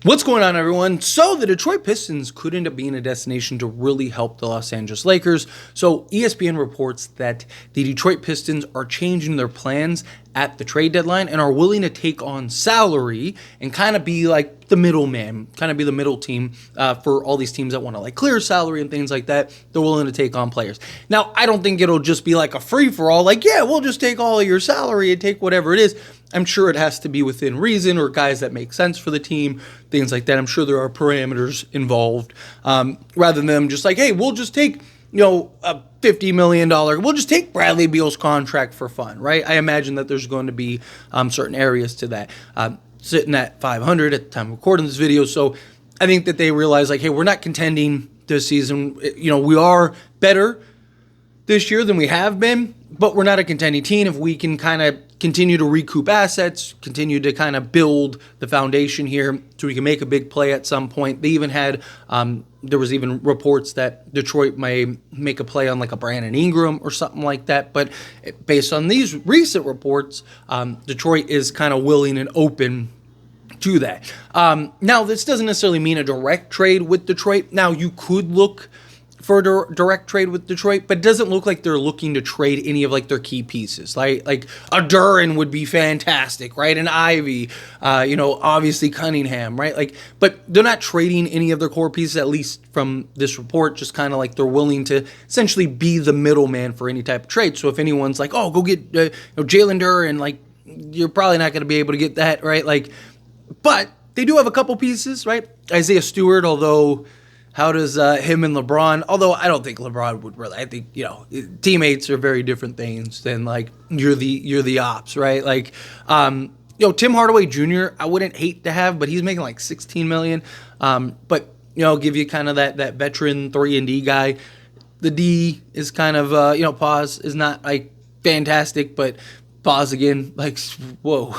What's going on, everyone? So the Detroit Pistons could end up being a destination to really help the Los Angeles Lakers. So ESPN reports that the Detroit Pistons are changing their plans at the trade deadline and are willing to take on salary and kind of be like the middleman, kind of be the middle team for all these teams that want to like clear salary and things like that. They're willing to take on players. Now, I don't think it'll just be like a free-for-all, like, yeah, we'll just take all of your salary and take whatever it is. I'm sure it has to be within reason or guys that make sense for the team, things like that. I'm sure there are parameters involved rather than them just like, hey, we'll just take, a $50 million. We'll just take Bradley Beal's contract for fun, right? I imagine that there's going to be certain areas to that. Sitting at 500 at the time of recording this video. So I think that they realize like, hey, we're not contending this season. We are better this year than we have been, but we're not a contending team. If we can kind of continue to recoup assets, continue to kind of build the foundation here so we can make a big play at some point. They even had, there was even reports that Detroit may make a play on like a Brandon Ingram or something like that. But based on these recent reports, Detroit is kind of willing and open to that. Now, this doesn't necessarily mean a direct trade with Detroit. Now, you could look for a direct trade with Detroit, but it doesn't look like they're looking to trade any of like their key pieces. Like a Duran would be fantastic, right? An Ivy, obviously Cunningham, right? But they're not trading any of their core pieces, at least from this report. Just kind of like they're willing to essentially be the middleman for any type of trade. So if anyone's like, oh, go get Jalen Duran, like you're probably not going to be able to get that, right? But they do have a couple pieces, right? Isaiah Stewart, although. How does him and LeBron, although I don't think LeBron would really, I think, teammates are very different things than like you're the ops, right? Tim Hardaway Jr., I wouldn't hate to have, but he's making like $16 million. But give you kind of that veteran 3-and-D guy. The D is kind of, pause is not like fantastic, but pause again, like, whoa.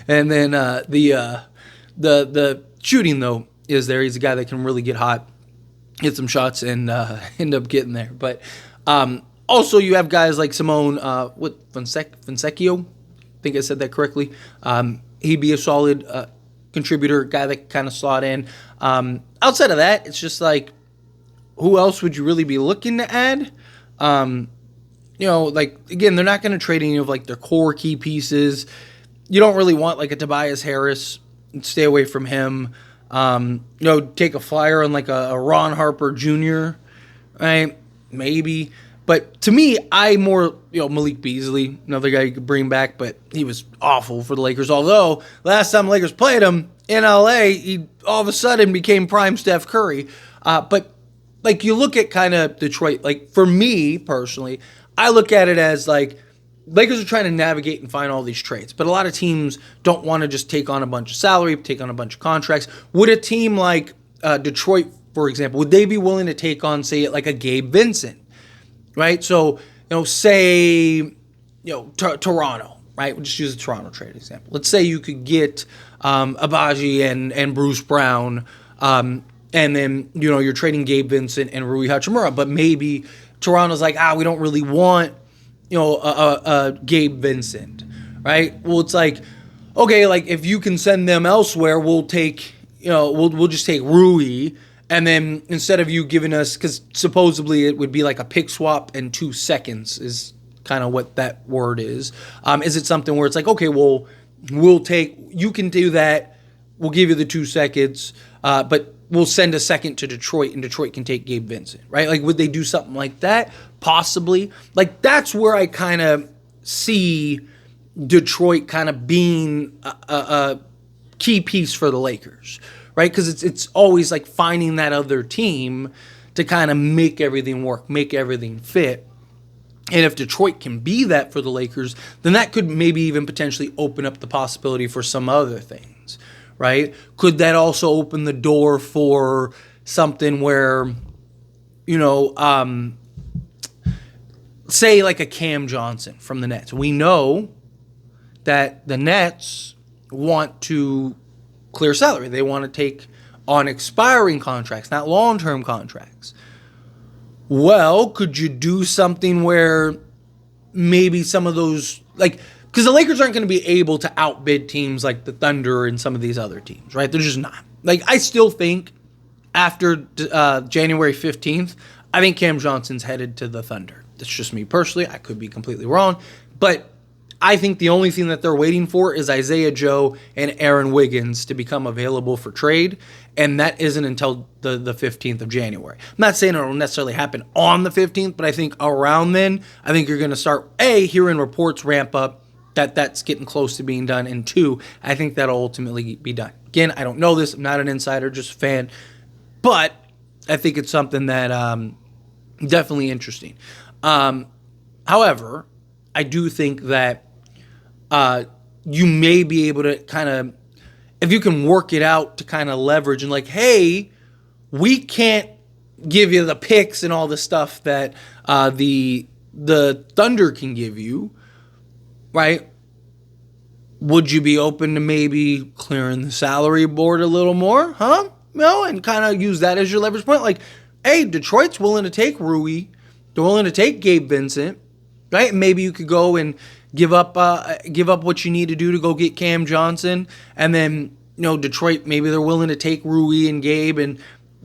And then the shooting, though, is there. He's a guy that can really get hot, hit some shots, and end up getting there. But also you have guys like Simone Fontecchio. I think I said that correctly. He'd be a solid contributor, guy that kind of slot in. Outside of that, it's just like, who else would you really be looking to add? Again, they're not going to trade any of like their core key pieces. You don't really want like a Tobias Harris. Stay away from him. Take a flyer on like a Ron Harper Jr., right? Maybe. But to me, I more, Malik Beasley, another guy you could bring back, but he was awful for the Lakers. Although, last time the Lakers played him in LA, he all of a sudden became prime Steph Curry. But like you look at kind of Detroit, like for me personally, I look at it as like, Lakers are trying to navigate and find all these trades, but a lot of teams don't want to just take on a bunch of salary, take on a bunch of contracts. Would a team like Detroit, for example, would they be willing to take on, say, like a Gabe Vincent, right? So, say, Toronto, right? We'll just use a Toronto trade example. Let's say you could get Abaji and Bruce Brown, and then, you're trading Gabe Vincent and Rui Hachimura, but maybe Toronto's like, we don't really want Gabe Vincent, right? Well, it's like, okay, like if you can send them elsewhere, we'll take, we'll just take Rui, and then instead of you giving us, because supposedly it would be like a pick swap and 2 seconds is kind of what that word is. Is it something where it's like, okay, well, you can do that, we'll give you the 2 seconds, but we'll send a second to Detroit, and Detroit can take Gabe Vincent, right? Like, would they do something like that? Possibly. Like, that's where I kind of see Detroit kind of being a key piece for the Lakers, right? Because it's always like finding that other team to kind of make everything work, make everything fit. And if Detroit can be that for the Lakers, then that could maybe even potentially open up the possibility for some other things, right? Could that also open the door for something where, say like a Cam Johnson from the Nets? We know that the Nets want to clear salary. They want to take on expiring contracts, not long-term contracts. Well, could you do something where maybe some of those, like, Because the Lakers aren't going to be able to outbid teams like the Thunder and some of these other teams, right? They're just not. Like, I still think after January 15th, I think Cam Johnson's headed to the Thunder. That's just me personally. I could be completely wrong. But I think the only thing that they're waiting for is Isaiah Joe and Aaron Wiggins to become available for trade, and that isn't until the 15th of January. I'm not saying it will necessarily happen on the 15th, but I think around then, I think you're going to start, A, hearing reports ramp up that that's getting close to being done, and 2, I think that'll ultimately be done. Again, I don't know this. I'm not an insider, just a fan, but I think it's something that definitely interesting. However, I do think that you may be able to kind of, if you can work it out to kind of leverage and like, hey, we can't give you the picks and all the stuff that the Thunder can give you, right? Would you be open to maybe clearing the salary board a little more, huh? No, and kind of use that as your leverage point. Like, hey, Detroit's willing to take Rui. They're willing to take Gabe Vincent, right? Maybe you could go and give up what you need to do to go get Cam Johnson, and then Detroit, maybe they're willing to take Rui and Gabe, and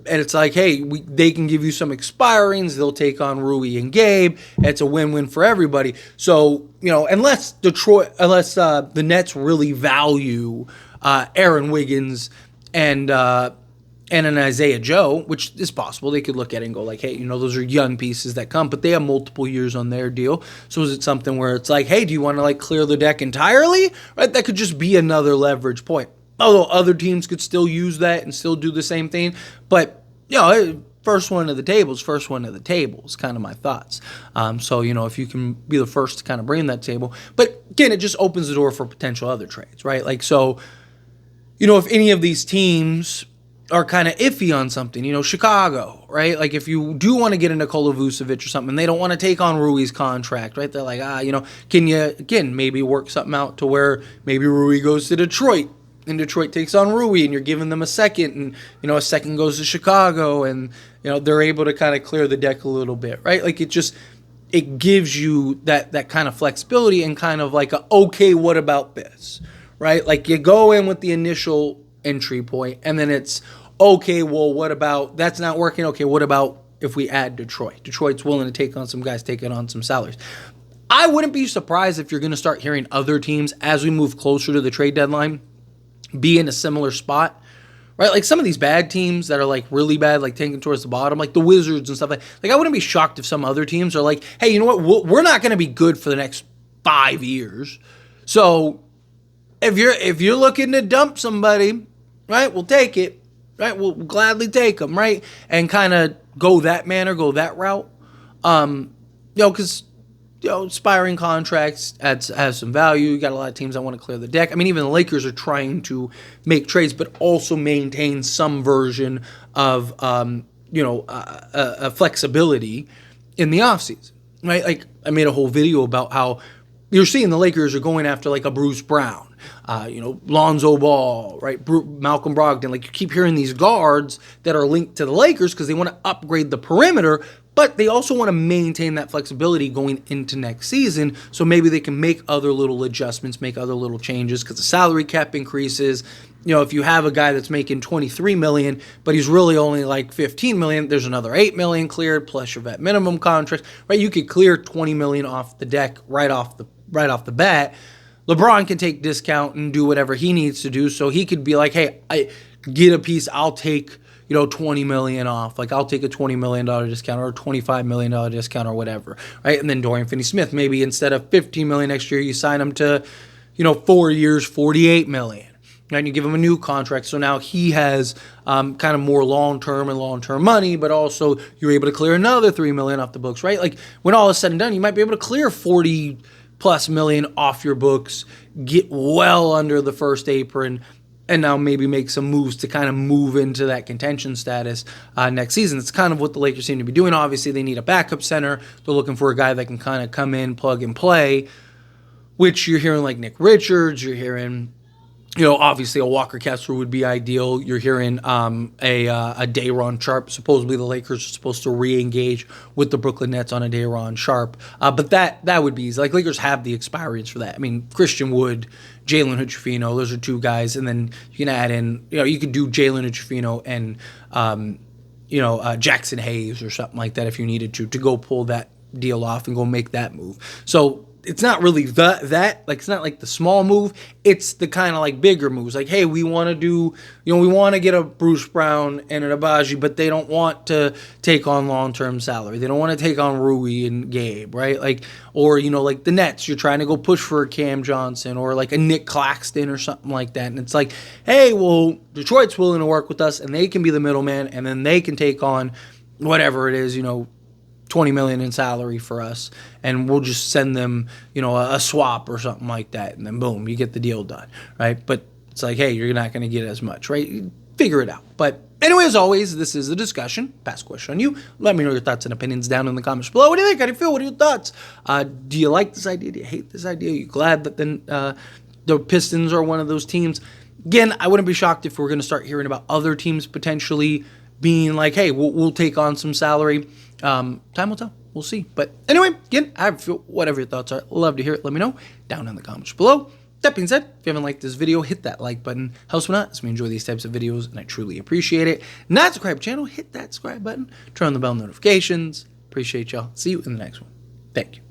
it's like, hey, they can give you some expirings. They'll take on Rui and Gabe. It's a win-win for everybody. So unless the Nets really value Aaron Wiggins and an Isaiah Joe, which is possible. They could look at it and go like, hey, those are young pieces that come, but they have multiple years on their deal. So is it something where it's like, hey, do you want to like clear the deck entirely? Right? That could just be another leverage point. Although other teams could still use that and still do the same thing. But, first one to the table is kind of my thoughts. So, if you can be the first to kind of bring that table. But again, it just opens the door for potential other trades, right? Like, so, if any of these teams are kind of iffy on something, Chicago, right? Like if you do want to get a Nikola Vucevic or something, they don't want to take on Rui's contract, right? They're like, can you, again, maybe work something out to where maybe Rui goes to Detroit and Detroit takes on Rui and you're giving them a second and, a second goes to Chicago and, they're able to kind of clear the deck a little bit, right? Like it gives you that kind of flexibility and kind of like okay, what about this, right? Like you go in with the initial entry point and then it's, okay, well, what about, that's not working. Okay, what about if we add Detroit? Detroit's willing to take on some guys, taking on some salaries. I wouldn't be surprised if you're going to start hearing other teams as we move closer to the trade deadline be in a similar spot, right? Like some of these bad teams that are like really bad, like tanking towards the bottom, like the Wizards and stuff like I wouldn't be shocked if some other teams are like, hey, you know what? We're not going to be good for the next 5 years. So if you're looking to dump somebody, right, we'll take it. Right, we'll gladly take them, right, and kind of go that manner, go that route, because expiring contracts has some value. You got a lot of teams that want to clear the deck. I mean, even the Lakers are trying to make trades, but also maintain some version of a flexibility in the offseason, right? Like I made a whole video about how you're seeing the Lakers are going after like a Bruce Brown. Lonzo Ball, right? Malcolm Brogdon. Like you keep hearing these guards that are linked to the Lakers because they want to upgrade the perimeter, but they also want to maintain that flexibility going into next season. So maybe they can make other little adjustments, make other little changes because the salary cap increases. If you have a guy that's making $23 million, but he's really only like $15 million, there's another $8 million cleared plus your vet minimum contract, right? You could clear $20 million off the deck right off the bat. LeBron can take discount and do whatever he needs to do. So he could be like, hey, I get a piece. I'll take, $20 million off. Like I'll take a $20 million discount or a $25 million discount or whatever. Right. And then Dorian Finney-Smith, maybe instead of $15 million next year, you sign him to, 4 years, $48 million. And you give him a new contract. So now he has kind of more long-term money, but also you're able to clear another $3 million off the books, right? Like when all is said and done, you might be able to clear $40+ million off your books, get well under the first apron, and now maybe make some moves to kind of move into that contention status next season. It's kind of what the Lakers seem to be doing. Obviously, they need a backup center. They're looking for a guy that can kind of come in, plug and play, which you're hearing like Nick Richards, you're hearing Obviously a Walker Kessler would be ideal. You're hearing a Day'Ron Sharpe. Supposedly the Lakers are supposed to re-engage with the Brooklyn Nets on a Day'Ron Sharpe. But that would be easy. Like, Lakers have the expiries for that. I mean, Christian Wood, Jalen Hood-Schifino, those are two guys. And then you can add in, you could do Jalen Hood-Schifino and, Jackson Hayes or something like that if you needed to go pull that deal off and go make that move. So it's not really it's not like the small move. It's the kind of like bigger moves. Like, hey, we want to do, we want to get a Bruce Brown and an Abaji, but they don't want to take on long-term salary. They don't want to take on Rui and Gabe, right? Like, or, like the Nets, you're trying to go push for a Cam Johnson or like a Nick Claxton or something like that. And it's like, hey, well, Detroit's willing to work with us and they can be the middleman and then they can take on whatever it is, $20 million in salary for us, and we'll just send them, a swap or something like that, and then boom, you get the deal done, right? But it's like, hey, you're not going to get as much, right? Figure it out. But anyway, as always, this is a discussion. Pass question on you. Let me know your thoughts and opinions down in the comments below. What do you think? How do you feel? What are your thoughts? Do you like this idea? Do you hate this idea? Are you glad that the Pistons are one of those teams? Again, I wouldn't be shocked if we're going to start hearing about other teams potentially being like, hey, we'll take on some salary. Time will tell. We'll see. But anyway, again, whatever your thoughts are, love to hear it. Let me know down in the comments below. That being said, if you haven't liked this video, hit that like button. Helps me out as we enjoy these types of videos, and I truly appreciate it. Not subscribe to the channel, hit that subscribe button. Turn on the bell notifications. Appreciate y'all. See you in the next one. Thank you.